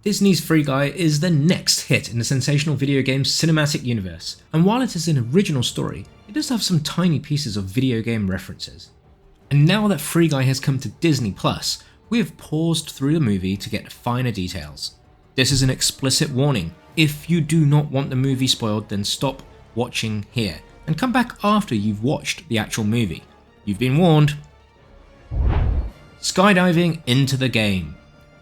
Disney's Free Guy is the next hit in the sensational video game cinematic universe, and while it is an original story, it does have some tiny pieces of video game references. And now that Free Guy has come to Disney Plus, we have paused through the movie to get finer details. This is an explicit warning. If you do not want the movie spoiled, then stop watching here and come back after you've watched the actual movie. You've been warned. Skydiving into the game.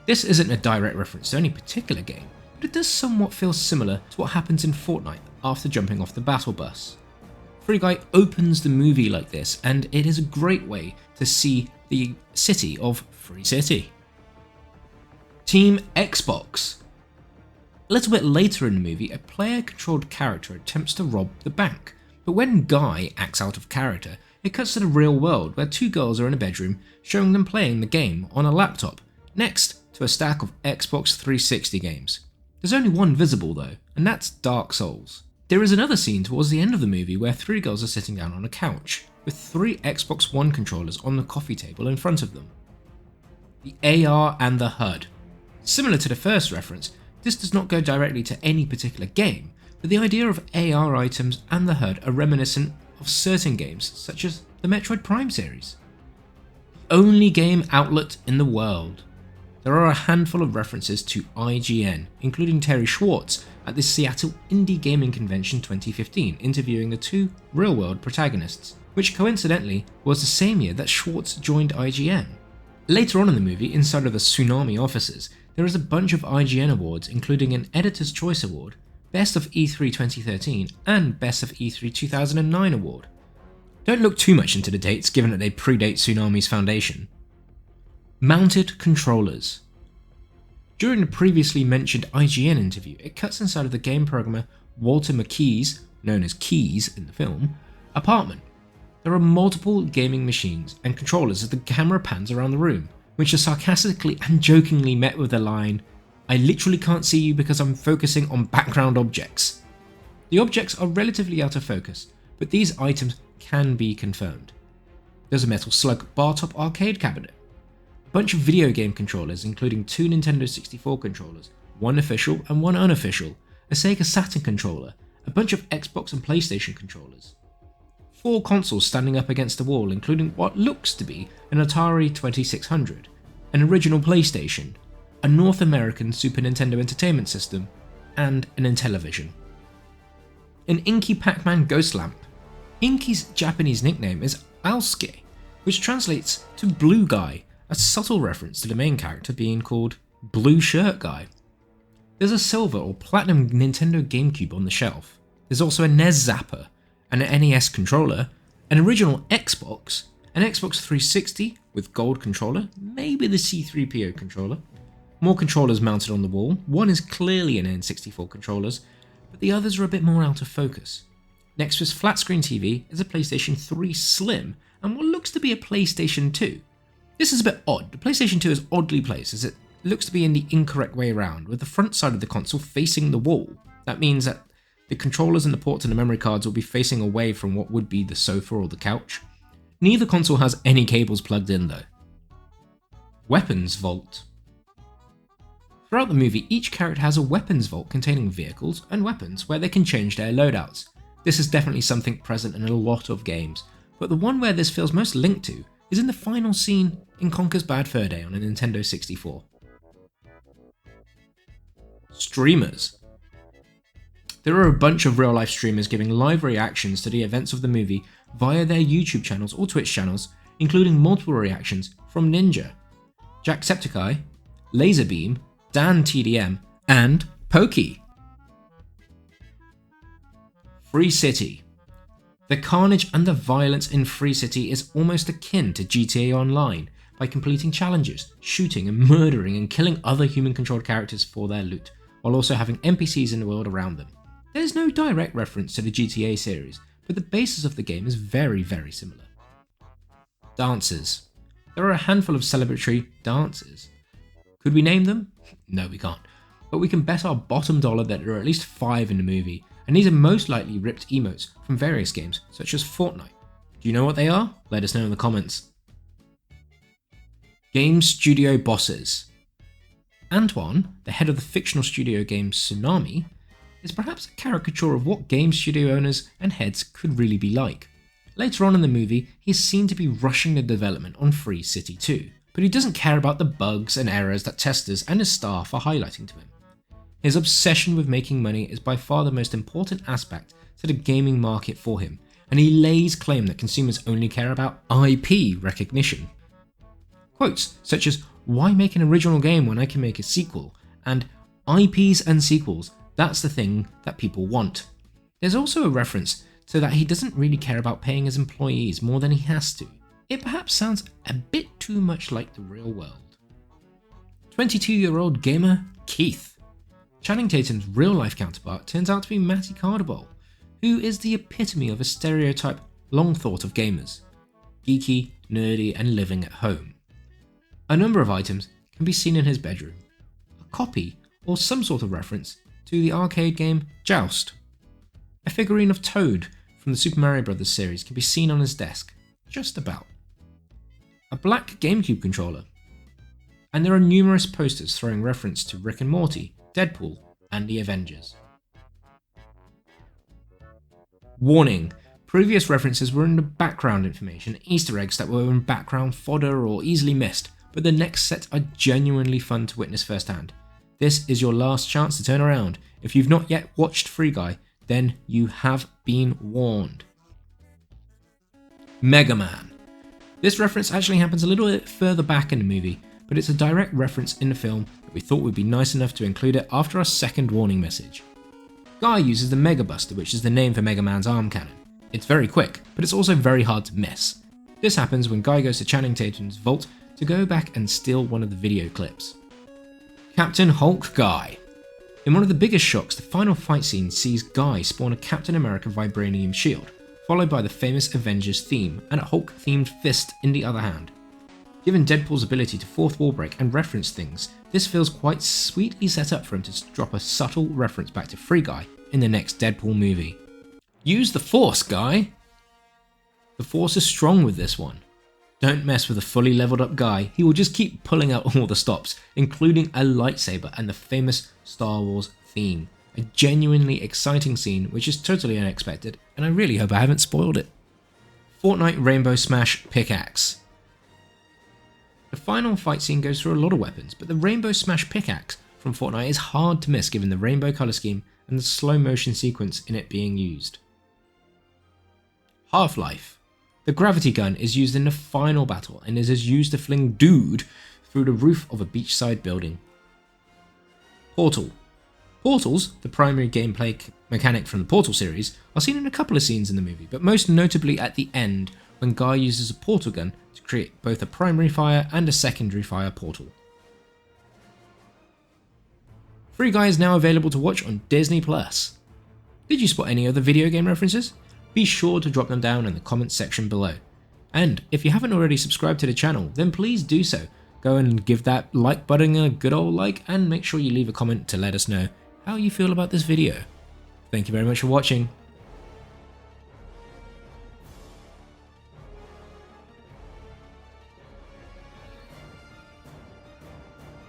This isn't a direct reference to any particular game, but it does somewhat feel similar to what happens in Fortnite after jumping off the battle bus. Free Guy opens the movie like this, and it is a great way to see the city of Free City. Team Xbox. A little bit later in the movie, a player-controlled character attempts to rob the bank, but when Guy acts out of character, it cuts to the real world where two girls are in a bedroom showing them playing the game on a laptop, next to a stack of Xbox 360 games. There's only one visible though, and that's Dark Souls. There is another scene towards the end of the movie where three girls are sitting down on a couch, with three Xbox One controllers on the coffee table in front of them. The AR and the HUD. Similar to the first reference, this does not go directly to any particular game, but the idea of AR items and the HUD are reminiscent of certain games such as the Metroid Prime series. Only game outlet in the world. There are a handful of references to IGN, including Terry Schwartz at the Seattle Indie Gaming Convention 2015 interviewing the two real-world protagonists, which coincidentally was the same year that Schwartz joined IGN. Later on in the movie, inside of the Tsunami offices, there is a bunch of IGN awards including an Editor's Choice Award, Best of E3 2013 and Best of E3 2009 award. Don't look too much into the dates given that they predate Tsunami's foundation. Mounted controllers. During the previously mentioned IGN interview, it cuts inside of the game programmer Walter McKee's, known as Keys in the film, apartment. There are multiple gaming machines and controllers as the camera pans around the room, which are sarcastically and jokingly met with the line, "I literally can't see you because I'm focusing on background objects." The objects are relatively out of focus, but these items can be confirmed. There's a Metal Slug bar top arcade cabinet, a bunch of video game controllers including two Nintendo 64 controllers, one official and one unofficial, a Sega Saturn controller, a bunch of Xbox and PlayStation controllers. 4 consoles standing up against the wall including what looks to be an Atari 2600, an original PlayStation, a North American Super Nintendo Entertainment System, and an Intellivision. An Inky Pac-Man ghost lamp. Inky's Japanese nickname is Alsuke, which translates to Blue Guy, a subtle reference to the main character being called Blue Shirt Guy. There's a silver or platinum Nintendo GameCube on the shelf. There's also a NES Zapper, an NES controller, an original Xbox, an Xbox 360 with gold controller, maybe the C3PO controller. More controllers mounted on the wall. One is clearly an N64 controllers, but the others are a bit more out of focus. Next to his flat screen TV is a PlayStation 3 Slim and what looks to be a PlayStation 2. This is a bit odd. The PlayStation 2 is oddly placed as it looks to be in the incorrect way around, with the front side of the console facing the wall. That means that the controllers and the ports and the memory cards will be facing away from what would be the sofa or the couch. Neither console has any cables plugged in though. Weapons vault. Throughout the movie, each character has a weapons vault containing vehicles and weapons where they can change their loadouts. This is definitely something present in a lot of games, but the one where this feels most linked to is in the final scene in Conker's Bad Fur Day on a Nintendo 64. Streamers. There are a bunch of real-life streamers giving live reactions to the events of the movie via their YouTube channels or Twitch channels, including multiple reactions from Ninja, Jacksepticeye, Laserbeam, Dan TDM, and Pokey. Free City. The carnage and the violence in Free City is almost akin to GTA Online by completing challenges, shooting and murdering and killing other human-controlled characters for their loot, while also having NPCs in the world around them. There is no direct reference to the GTA series, but the basis of the game is very, very similar. Dances. There are a handful of celebratory dances. Could we name them? No, we can't. But we can bet our bottom dollar that there are at least 5 in the movie, and these are most likely ripped emotes from various games such as Fortnite. Do you know what they are? Let us know in the comments. Game studio bosses. Antoine, the head of the fictional studio game Tsunami, is perhaps a caricature of what game studio owners and heads could really be like. Later on in the movie, he is seen to be rushing the development on Free City 2, but he doesn't care about the bugs and errors that testers and his staff are highlighting to him. His obsession with making money is by far the most important aspect to the gaming market for him, and he lays claim that consumers only care about IP recognition. Quotes such as, "Why make an original game when I can make a sequel?" and "IPs and sequels, that's the thing that people want." There's also a reference to that he doesn't really care about paying his employees more than he has to. It perhaps sounds a bit too much like the real world. 22-year-old gamer Keith. Channing Tatum's real-life counterpart turns out to be Matty Cardable, who is the epitome of a stereotype long thought of gamers. Geeky, nerdy, and living at home. A number of items can be seen in his bedroom. A copy, or some sort of reference, to the arcade game Joust. A figurine of Toad from the Super Mario Bros. Series can be seen on his desk, just about. A black GameCube controller. And there are numerous posters throwing reference to Rick and Morty, Deadpool, and the Avengers. Warning: previous references were in the background information, Easter eggs that were in background fodder or easily missed, but the next set are genuinely fun to witness firsthand. This is your last chance to turn around. If you've not yet watched Free Guy, then you have been warned. Megaman. This reference actually happens a little bit further back in the movie, but it's a direct reference in the film that we thought would be nice enough to include it after our second warning message. Guy uses the Mega Buster, which is the name for Mega Man's arm cannon. It's very quick, but it's also very hard to miss. This happens when Guy goes to Channing Tatum's vault to go back and steal one of the video clips. Captain Hulk Guy. In one of the biggest shocks, the final fight scene sees Guy spawn a Captain America vibranium shield, followed by the famous Avengers theme and a Hulk-themed fist in the other hand. Given Deadpool's ability to fourth wall break and reference things, this feels quite sweetly set up for him to drop a subtle reference back to Free Guy in the next Deadpool movie. Use the Force, Guy! The Force is strong with this one. Don't mess with a fully leveled up Guy, he will just keep pulling out all the stops, including a lightsaber and the famous Star Wars theme. A genuinely exciting scene which is totally unexpected, and I really hope I haven't spoiled it. Fortnite Rainbow Smash Pickaxe. The final fight scene goes through a lot of weapons, but the Rainbow Smash Pickaxe from Fortnite is hard to miss given the rainbow colour scheme and the slow motion sequence in it being used. Half-Life. The gravity gun is used in the final battle and is used to fling dude through the roof of a beachside building. Portal. Portals, the primary gameplay mechanic from the Portal series, are seen in a couple of scenes in the movie, but most notably at the end when Guy uses a portal gun to create both a primary fire and a secondary fire portal. Free Guy is now available to watch on Disney+. Did you spot any other video game references? Be sure to drop them down in the comments section below. And if you haven't already subscribed to the channel, then please do so. Go and give that like button a good old like, and make sure you leave a comment to let us know how you feel about this video. Thank you very much for watching.